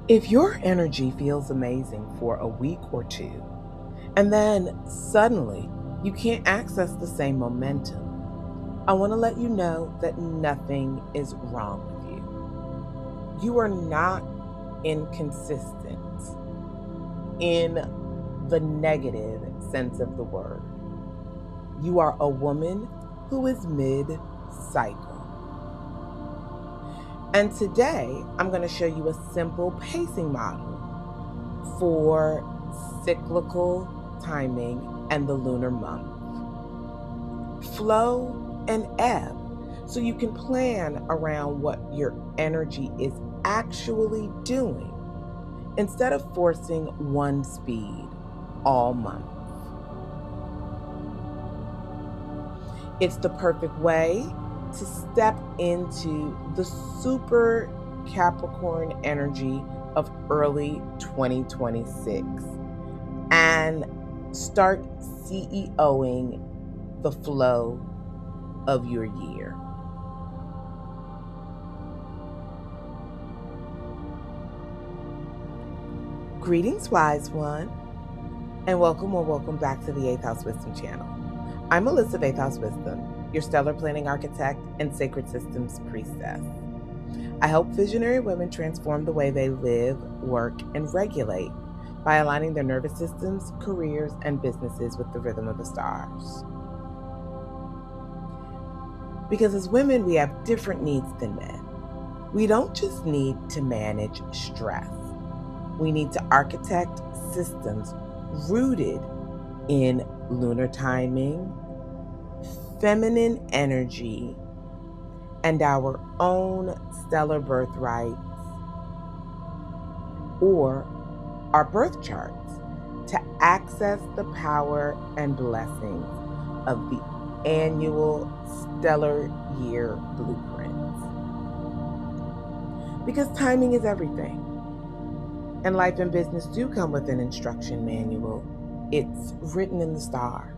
If your energy feels amazing for a week or two, and then suddenly you can't access the same momentum, I want to let you know that nothing is wrong with you. You are not inconsistent in the negative sense of the word. You are a woman who is mid-cycle. And today, I'm going to show you a simple pacing model for cyclical timing and the lunar month. Flow and ebb, so you can plan around what your energy is actually doing instead of forcing one speed all month. It's the perfect way to step into the super Capricorn energy of early 2026 and start CEOing the flow of your year. Greetings, wise one, and welcome back to the 8th House Wisdom channel. I'm Melissa 8th House Wisdom, your stellar planning architect and sacred systems priestess. I help visionary women transform the way they live, work, and regulate by aligning their nervous systems, careers, and businesses with the rhythm of the stars. Because as women, we have different needs than men. We don't just need to manage stress. We need to architect systems rooted in lunar timing, feminine energy, and our own stellar birthrights, or our birth charts, to access the power and blessings of the annual stellar year blueprints. Because timing is everything, and life and business do come with an instruction manual. It's written in the stars.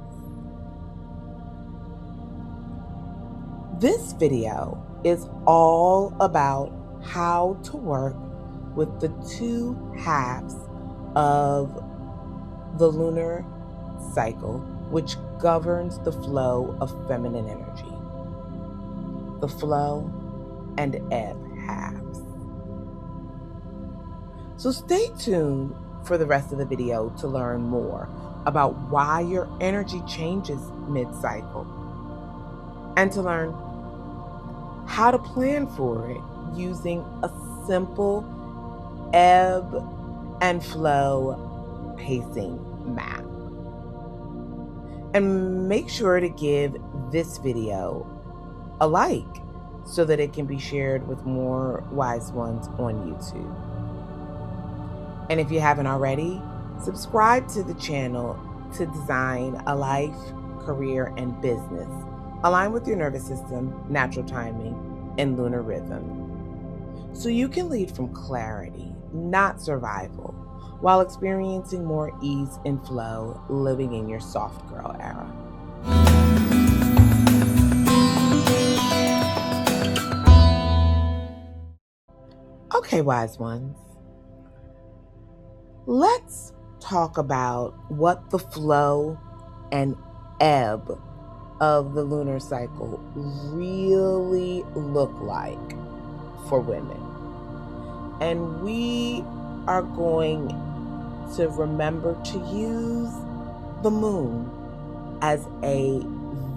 This video is all about how to work with the two halves of the lunar cycle, which governs the flow of feminine energy, the flow and ebb halves. So stay tuned for the rest of the video to learn more about why your energy changes mid-cycle and to learn how to plan for it using a simple ebb and flow pacing map. And make sure to give this video a like so that it can be shared with more wise ones on YouTube. And if you haven't already, subscribe to the channel to design a life, career, and business aligned with your nervous system, natural timing, and lunar rhythm, so you can lead from clarity, not survival, while experiencing more ease and flow, living in your soft girl era. Okay, wise ones, let's talk about what the flow and ebb of the lunar cycle really look like for women. And we are going to remember to use the moon as a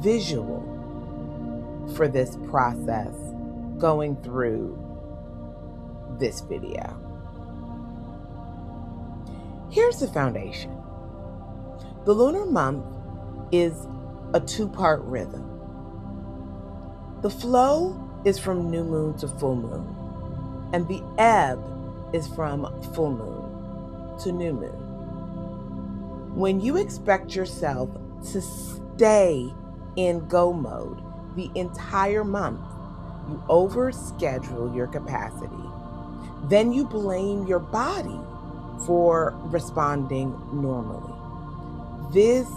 visual for this process going through this video. Here's the foundation. The lunar month is a two-part rhythm. The flow is from new moon to full moon, and the ebb is from full moon to new moon. When you expect yourself to stay in go mode the entire month, you overschedule your capacity. Then you blame your body for responding normally. This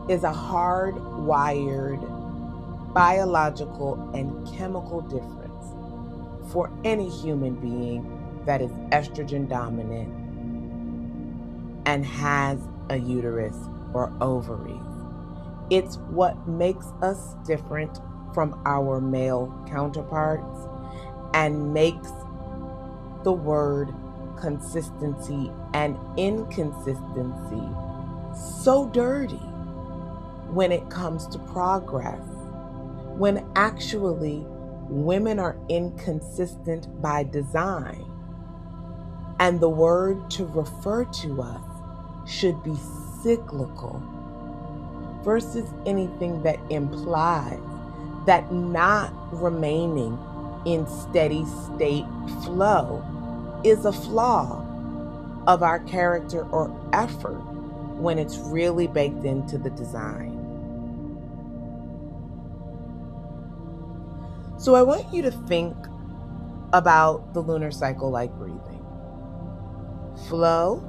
is a hardwired biological and chemical difference for any human being that is estrogen dominant and has a uterus or ovaries. It's what makes us different from our male counterparts and makes the word consistency and inconsistency so dirty when it comes to progress, when actually women are inconsistent by design, and the word to refer to us should be cyclical versus anything that implies that not remaining in steady state flow is a flaw of our character or effort when it's really baked into the design. So I want you to think about the lunar cycle like breathing. Flow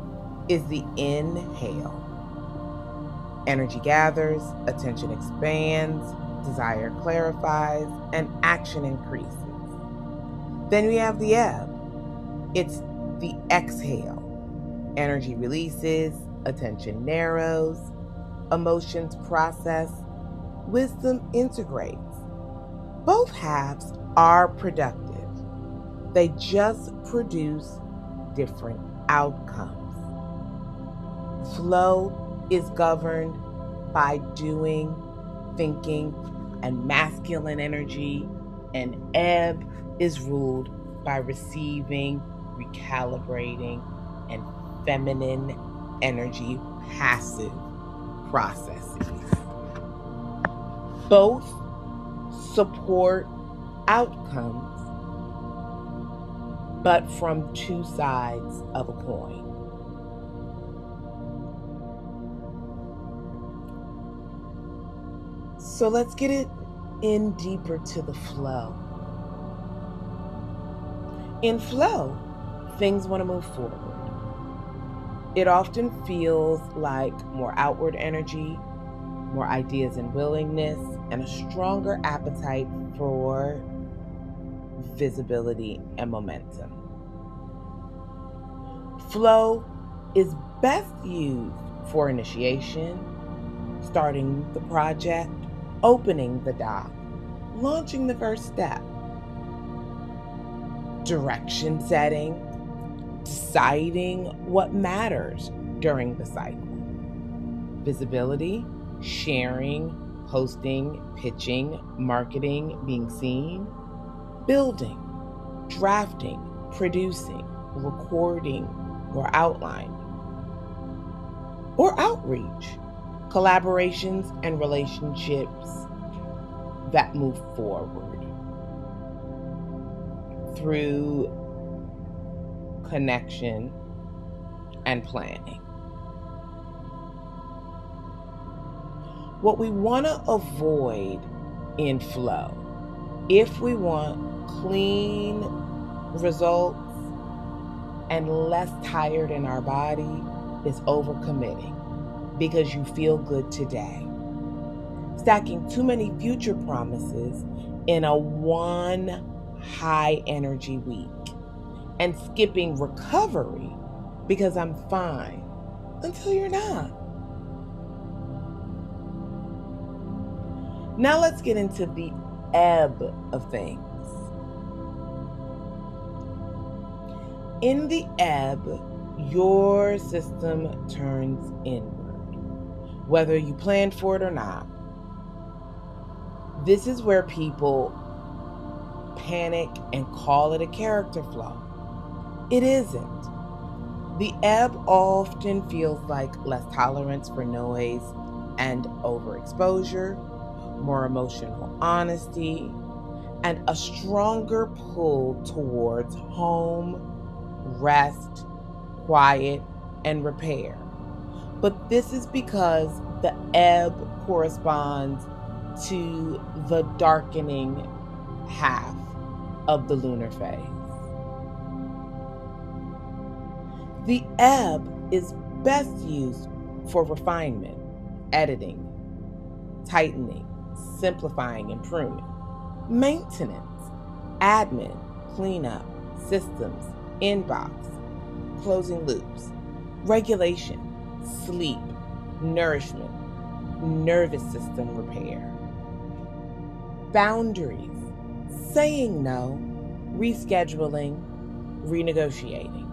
is the inhale. Energy gathers, attention expands, desire clarifies, and action increases. Then we have the ebb. It's the exhale. Energy releases, attention narrows, emotions process, wisdom integrates. Both halves are productive. They just produce different outcomes. Flow is governed by doing, thinking, and masculine energy, and ebb is ruled by receiving, recalibrating, and feminine energy, passive processes. Both support outcomes, but from two sides of a coin. So let's get it in deeper to the flow. In flow, things want to move forward. It often feels like more outward energy, more ideas and willingness, and a stronger appetite for visibility and momentum. Flow is best used for initiation, starting the project, opening the dock, launching the first step, direction setting, deciding what matters during the cycle, visibility, sharing, posting, pitching, marketing, being seen, building, drafting, producing, recording, or outlining, or outreach, collaborations and relationships that move forward through connection and planning. What we want to avoid in flow, if we want clean results and less tired in our body, is overcommitting because you feel good today. Stacking too many future promises in a one high energy week and skipping recovery because I'm fine until you're not. Now let's get into the ebb of things. In the ebb, your system turns inward, whether you planned for it or not. This is where people panic and call it a character flaw. It isn't. The ebb often feels like less tolerance for noise and overexposure, more emotional honesty, and a stronger pull towards home, rest, quiet, and repair. But this is because the ebb corresponds to the darkening half of the lunar phase. The ebb is best used for refinement, editing, tightening, simplifying and pruning, maintenance, admin, cleanup, systems, inbox, closing loops, regulation, sleep, nourishment, nervous system repair. Boundaries, saying no, rescheduling, renegotiating.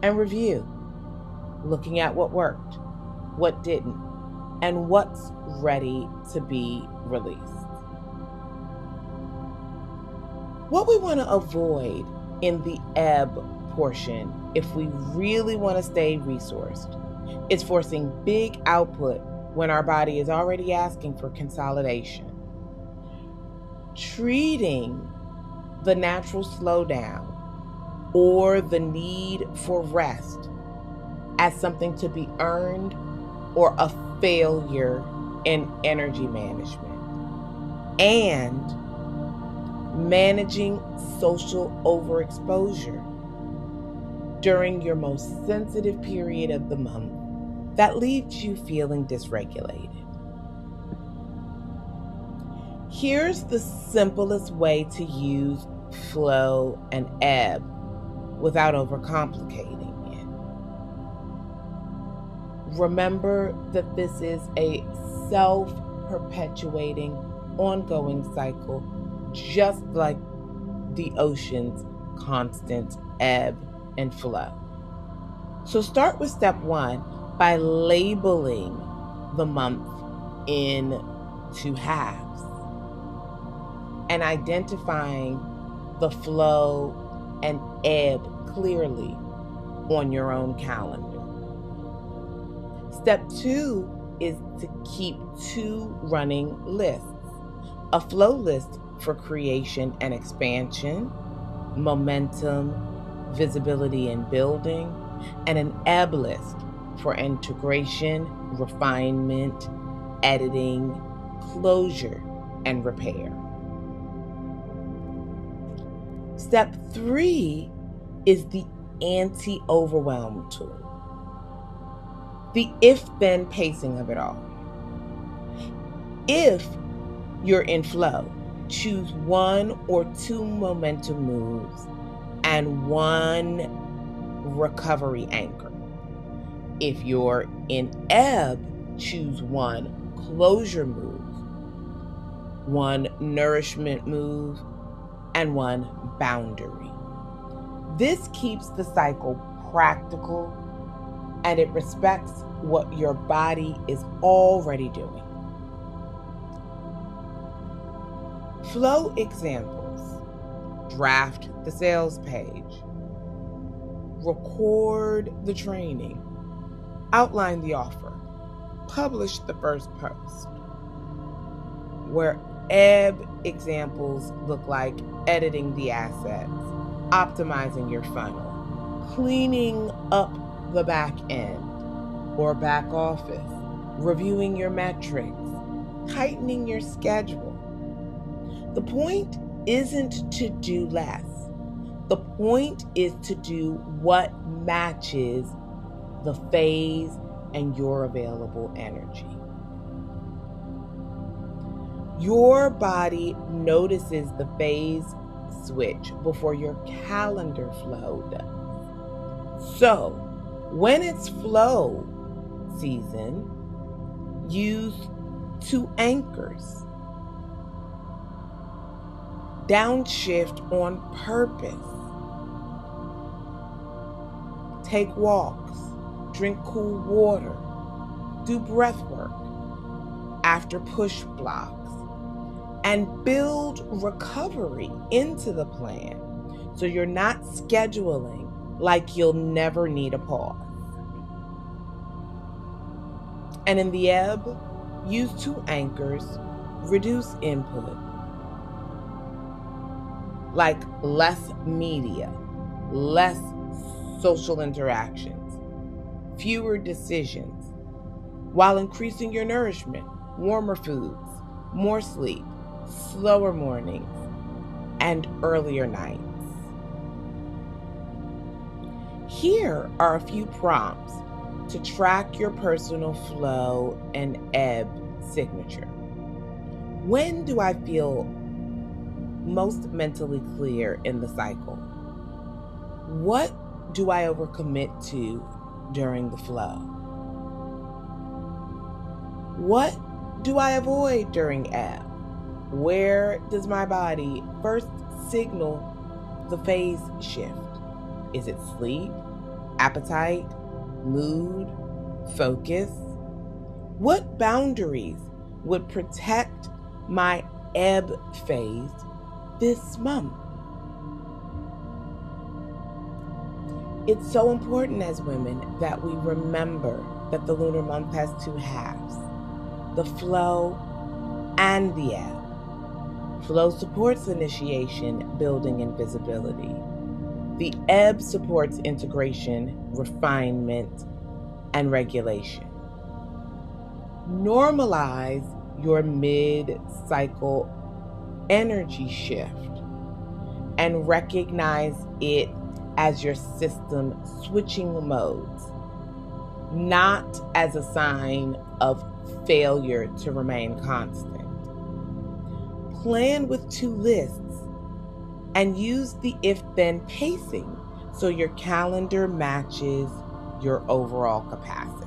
And review, looking at what worked, what didn't, and what's ready to be released. What we want to avoid in the ebb portion, if we really want to stay resourced, is forcing big output when our body is already asking for consolidation. Treating the natural slowdown or the need for rest as something to be earned or a failure in energy management, and managing social overexposure during your most sensitive period of the month that leaves you feeling dysregulated. Here's the simplest way to use flow and ebb without overcomplicating it. Remember that this is a self-perpetuating, ongoing cycle, just like the ocean's constant ebb and flow. So start with step 1 by labeling the month in 2 halves and identifying the flow and ebb clearly on your own calendar. Step 2 is to keep 2 running lists: a flow list for creation and expansion, momentum, visibility and building, and an ebb list for integration, refinement, editing, closure, and repair. Step 3 is the anti-overwhelm tool, the if-then pacing of it all. If you're in flow, choose 1 or 2 momentum moves and 1 recovery anchor. If you're in ebb, choose 1 closure move, 1 nourishment move, and 1 boundary. This keeps the cycle practical and it respects what your body is already doing. Flow examples: draft the sales page, record the training, outline the offer, publish the first post. Where ebb examples look like editing the assets, optimizing your funnel, cleaning up the back end or back office, reviewing your metrics, tightening your schedule. The point isn't to do less. The point is to do what matches the phase and your available energy. Your body notices the phase switch before your calendar flow does. So, when it's flow season, use 2 anchors. Downshift on purpose. Take walks, drink cool water, do breath work after push blocks, and build recovery into the plan so you're not scheduling like you'll never need a pause. And in the ebb, use 2 anchors, reduce input, like less media, less social interactions, fewer decisions, while increasing your nourishment, warmer foods, more sleep, slower mornings, and earlier nights. Here are a few prompts to track your personal flow and ebb signature. When do I feel most mentally clear in the cycle? What do I overcommit to during the flow? What do I avoid during ebb? Where does my body first signal the phase shift? Is it sleep, appetite, mood, focus? What boundaries would protect my ebb phase this month? It's so important as women that we remember that the lunar month has two halves, the flow and the ebb. Flow supports initiation, building, and visibility. The ebb supports integration, refinement, and regulation. Normalize your mid-cycle energy shift and recognize it as your system switching modes, not as a sign of failure to remain constant. Plan with two lists and use the if-then pacing so your calendar matches your overall capacity.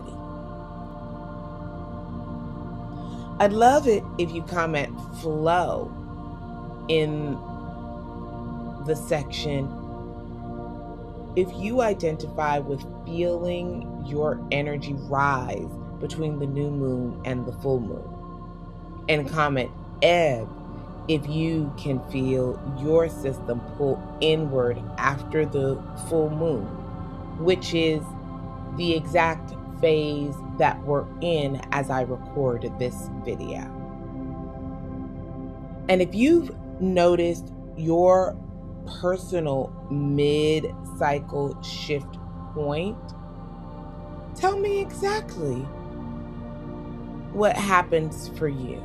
I'd love it if you comment flow in the section if you identify with feeling your energy rise between the new moon and the full moon. And comment ebb if you can feel your system pull inward after the full moon, which is the exact phase that we're in as I recorded this video. And if you've noticed your personal mid-cycle shift point, tell me exactly what happens for you.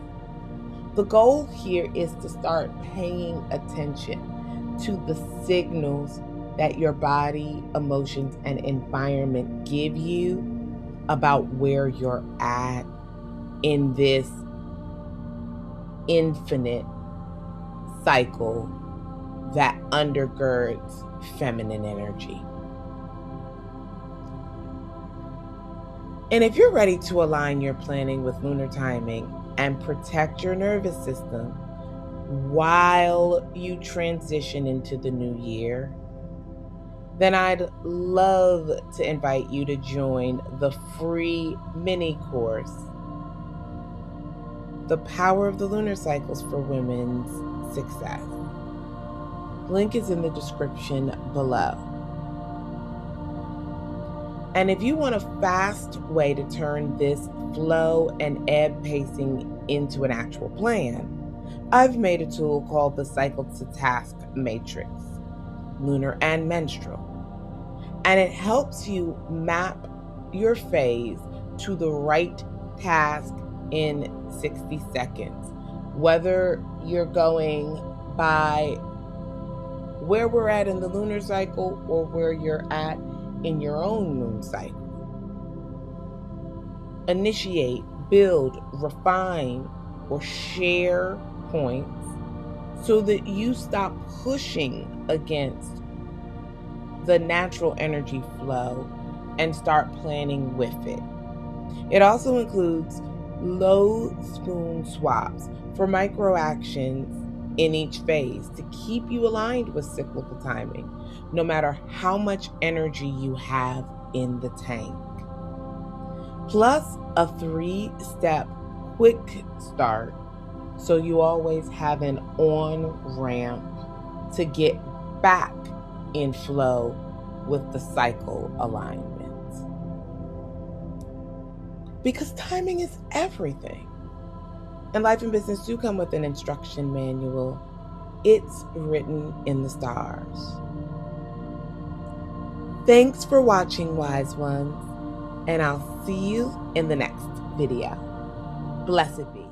The goal here is to start paying attention to the signals that your body, emotions, and environment give you about where you're at in this infinite cycle that undergirds feminine energy. And if you're ready to align your planning with lunar timing and protect your nervous system while you transition into the new year, then I'd love to invite you to join the free mini course, The Power of the Lunar Cycles for Women's Success. Link is in the description below. And if you want a fast way to turn this flow and ebb pacing into an actual plan, I've made a tool called the Cycle to Task Matrix, lunar and menstrual. And it helps you map your phase to the right task in 60 seconds, whether you're going by where we're at in the lunar cycle or where you're at in your own moon cycle. Initiate, build, refine, or share points so that you stop pushing against the natural energy flow and start planning with it. It also includes low spoon swaps for micro actions in each phase to keep you aligned with cyclical timing, no matter how much energy you have in the tank. Plus a 3-step quick start so you always have an on-ramp to get back in flow with the cycle alignment. Because timing is everything. And life and business do come with an instruction manual. It's written in the stars. Thanks for watching, wise ones, and I'll see you in the next video. Blessed be.